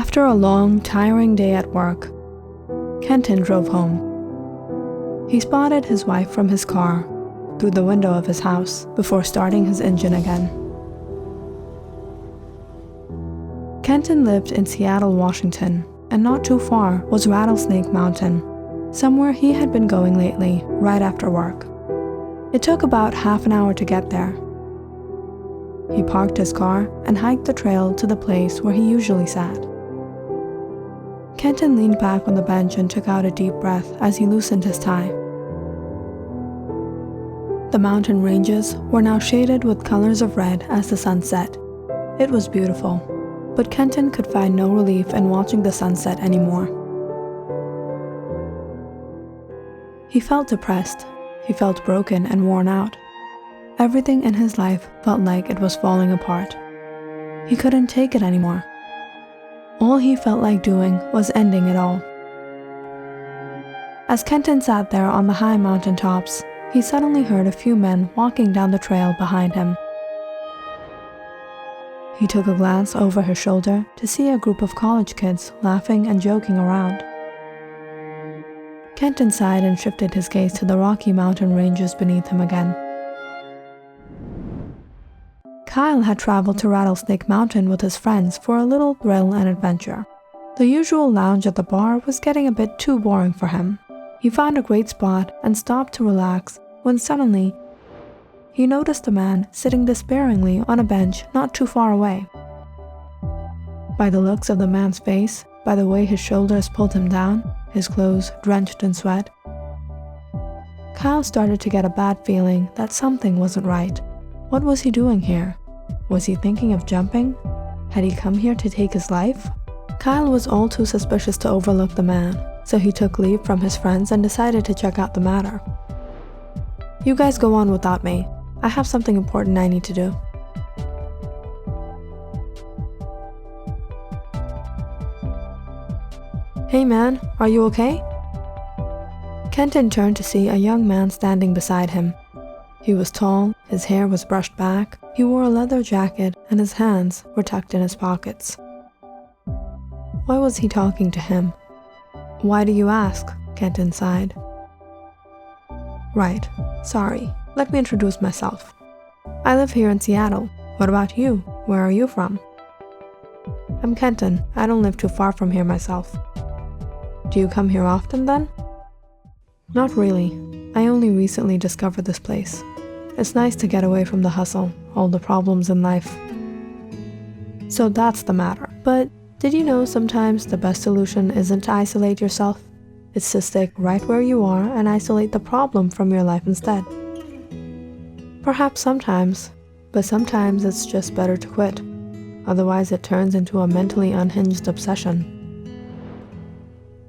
After a long, tiring day at work, Kenton drove home. He spotted his wife from his car through the window of his house before starting his engine again. Kenton lived in Seattle, Washington, and not too far was Rattlesnake Mountain, somewhere he had been going lately right after work. It took about half an hour to get there. He parked his car and hiked the trail to the place where he usually sat. Kenton leaned back on the bench and took out a deep breath as he loosened his tie. The mountain ranges were now shaded with colors of red as the sun set. It was beautiful, but Kenton could find no relief in watching the sunset anymore. He felt depressed. He felt broken and worn out. Everything in his life felt like it was falling apart. He couldn't take it anymore. All he felt like doing was ending it all. As Kenton sat there on the high mountain tops, he suddenly heard a few men walking down the trail behind him. He took a glance over his shoulder to see a group of college kids laughing and joking around. Kenton sighed and shifted his gaze to the rocky mountain ranges beneath him again. Kyle had traveled to Rattlesnake Mountain with his friends for a little thrill and adventure. The usual lounge at the bar was getting a bit too boring for him. He found a great spot and stopped to relax when suddenly he noticed a man sitting despairingly on a bench not too far away. By the looks of the man's face, by the way his shoulders pulled him down, his clothes drenched in sweat, Kyle started to get a bad feeling that something wasn't right. What was he doing here? Was he thinking of jumping? Had he come here to take his life? Kyle was all too suspicious to overlook the man, so he took leave from his friends and decided to check out the matter. "You guys go on without me. I have something important I need to do." "Hey man, are you okay?" Kenton turned to see a young man standing beside him. He was tall, his hair was brushed back, he wore a leather jacket, and his hands were tucked in his pockets. Why was he talking to him? "Why do you ask?" Kenton sighed. "Right, sorry. Let me introduce myself. I live here in Seattle. What about you? Where are you from?" "I'm Kenton. I don't live too far from here myself." "Do you come here often then?" "Not really. I only recently discovered this place. It's nice to get away from the hustle, all the problems in life." "So that's the matter. But did you know sometimes the best solution isn't to isolate yourself? It's to stick right where you are and isolate the problem from your life instead." "Perhaps sometimes, but sometimes it's just better to quit. Otherwise it turns into a mentally unhinged obsession."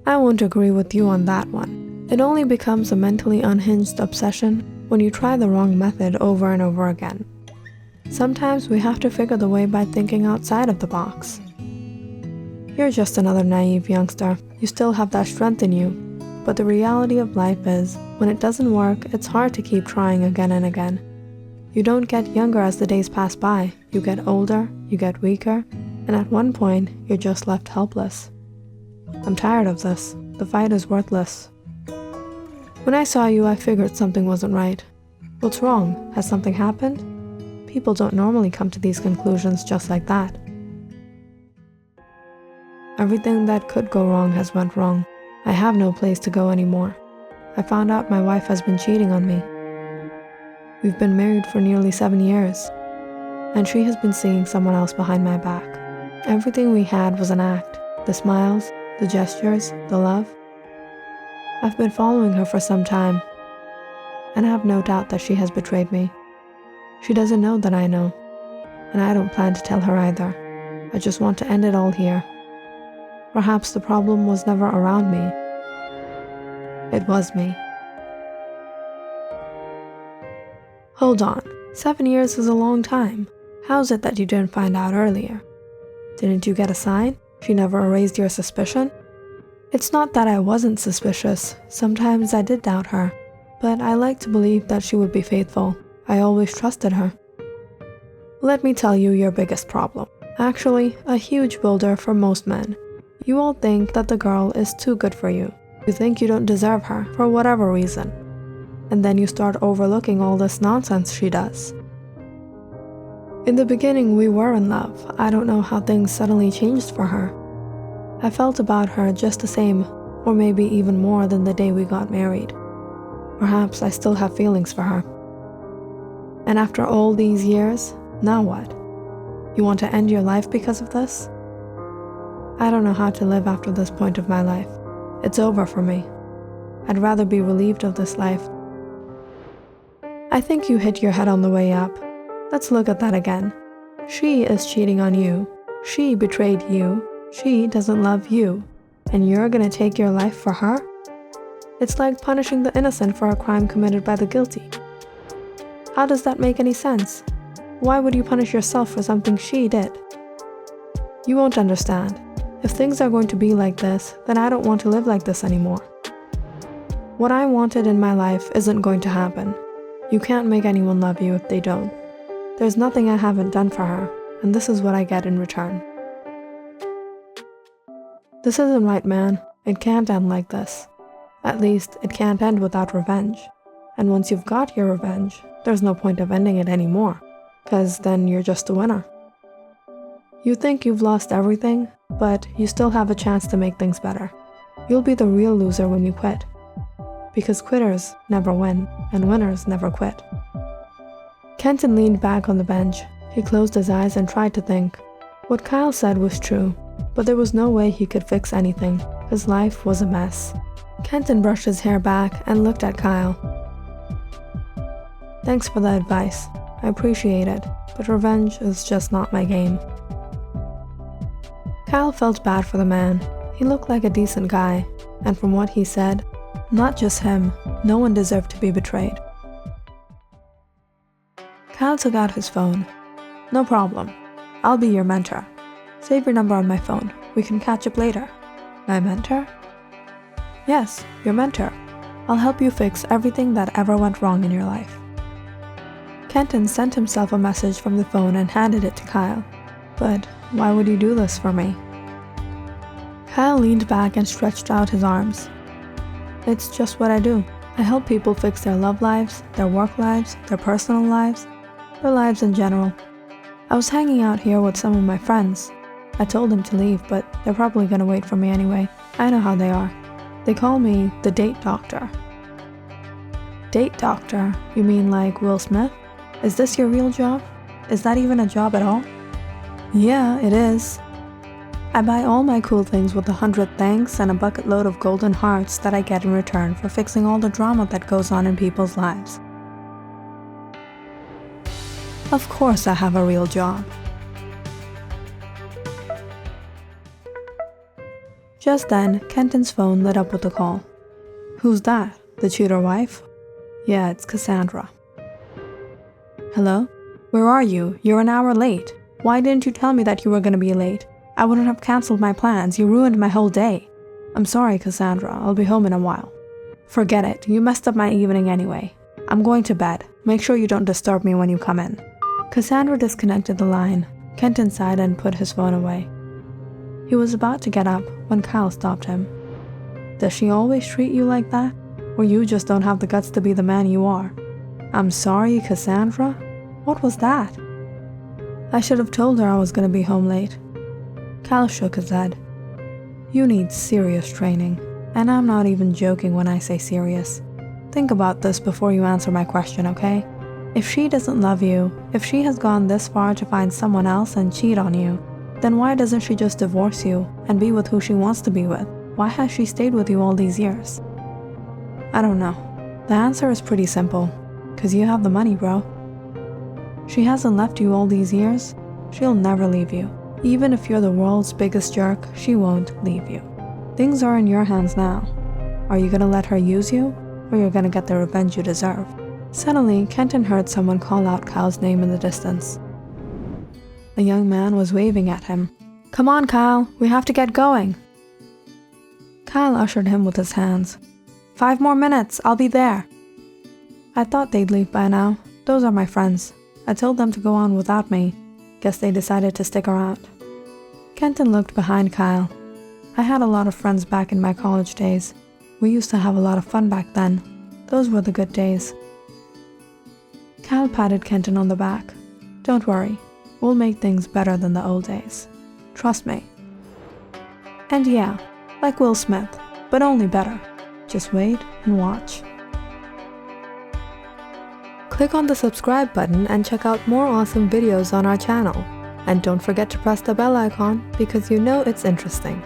"I won't agree with you on that one. It only becomes a mentally unhinged obsession when you try the wrong method over and over again. Sometimes we have to figure the way by thinking outside of the box. You're just another naive youngster. You still have that strength in you. But the reality of life is, when it doesn't work, it's hard to keep trying again and again. You don't get younger as the days pass by. You get older, you get weaker, and at one point, you're just left helpless. I'm tired of this. The fight is worthless. When I saw you, I figured something wasn't right. What's wrong? Has something happened? People don't normally come to these conclusions just like that. Everything that could go wrong has went wrong. I have no place to go anymore. I found out my wife has been cheating on me. We've been married for nearly 7 years, and she has been seeing someone else behind my back. Everything we had was an act. The smiles, the gestures, the love. I've been following her for some time, and I have no doubt that she has betrayed me. She doesn't know that I know, and I don't plan to tell her either. I just want to end it all here. Perhaps the problem was never around me. It was me." "Hold on. 7 years is a long time. How's it that you didn't find out earlier? Didn't you get a sign? She never erased your suspicion?" "It's not that I wasn't suspicious. Sometimes I did doubt her, but I like to believe that she would be faithful. I always trusted her." "Let me tell you your biggest problem. Actually, a huge builder for most men. You all think that the girl is too good for you. You think you don't deserve her for whatever reason. And then you start overlooking all this nonsense she does. In the beginning, we were in love. I don't know how things suddenly changed for her. I felt about her just the same, or maybe even more than the day we got married. Perhaps I still have feelings for her. And after all these years, now what? You want to end your life because of this? I don't know how to live after this point of my life. It's over for me. I'd rather be relieved of this life. I think you hit your head on the way up. Let's look at that again. She is cheating on you. She betrayed you. She doesn't love you. And you're gonna take your life for her? It's like punishing the innocent for a crime committed by the guilty. How does that make any sense? Why would you punish yourself for something she did? You won't understand. If things are going to be like this, then I don't want to live like this anymore. What I wanted in my life isn't going to happen. You can't make anyone love you if they don't. There's nothing I haven't done for her, and this is what I get in return. This isn't right, man. It can't end like this. At least, it can't end without revenge. And once you've got your revenge, there's no point of ending it anymore, 'cause then you're just a winner. You think you've lost everything, but you still have a chance to make things better. You'll be the real loser when you quit. Because quitters never win, and winners never quit. Kenton leaned back on the bench. He closed his eyes and tried to think. What Kyle said was true, but there was no way he could fix anything. His life was a mess. Kenton brushed his hair back and looked at Kyle. Thanks for the advice. I appreciate it, but revenge is just not my game. Kyle felt bad for the man. He looked like a decent guy, and from what he said, not just him, no one deserved to be betrayed. Kyle took out his phone. No problem. I'll be your mentor. Save your number on my phone. We can catch up later. My mentor? Yes, your mentor. I'll help you fix everything that ever went wrong in your life. Kenton sent himself a message from the phone and handed it to Kyle. But why would you do this for me? Kyle leaned back and stretched out his arms. It's just what I do. I help people fix their love lives, their work lives, their personal lives, their lives in general. I was hanging out here with some of my friends. I told them to leave, but they're probably gonna wait for me anyway. I know how they are. They call me the date doctor. Date doctor? You mean like Will Smith? Is this your real job? Is that even a job at all? Yeah, it is. I buy all my cool things with 100 thanks and a bucket load of golden hearts that I get in return for fixing all the drama that goes on in people's lives. Of course I have a real job. Just then, Kenton's phone lit up with a call. Who's that? The tutor wife? Yeah, it's Cassandra. Hello? Where are you? You're an hour late. Why didn't you tell me that you were gonna be late? I wouldn't have cancelled my plans. You ruined my whole day. I'm sorry, Cassandra. I'll be home in a while. Forget it. You messed up my evening anyway. I'm going to bed. Make sure you don't disturb me when you come in. Cassandra disconnected the line. Kenton sighed and put his phone away. He was about to get up when Kyle stopped him. Does she always treat you like that? Or you just don't have the guts to be the man you are? I'm sorry, Cassandra? What was that? I should have told her I was gonna be home late. Kyle shook his head. You need serious training, and I'm not even joking when I say serious. Think about this before you answer my question, okay? If she doesn't love you, if she has gone this far to find someone else and cheat on you, then why doesn't she just divorce you and be with who she wants to be with? Why has she stayed with you all these years? I don't know. The answer is pretty simple. 'Cause you have the money, bro. She hasn't left you all these years. She'll never leave you. Even if you're the world's biggest jerk, she won't leave you. Things are in your hands now. Are you gonna let her use you, or you're gonna get the revenge you deserve? Suddenly, Kenton heard someone call out Kyle's name in the distance. A young man was waving at him. Come on, Kyle, we have to get going. Kyle ushered him with his hands. 5 more minutes, I'll be there. I thought they'd leave by now. Those are my friends. I told them to go on without me. Guess they decided to stick around. Kenton looked behind Kyle. I had a lot of friends back in my college days. We used to have a lot of fun back then. Those were the good days. Cal patted Kenton on the back. Don't worry, we'll make things better than the old days. Trust me. And yeah, like Will Smith, but only better. Just wait and watch. Click on the subscribe button and check out more awesome videos on our channel. And don't forget to press the bell icon because you know it's interesting.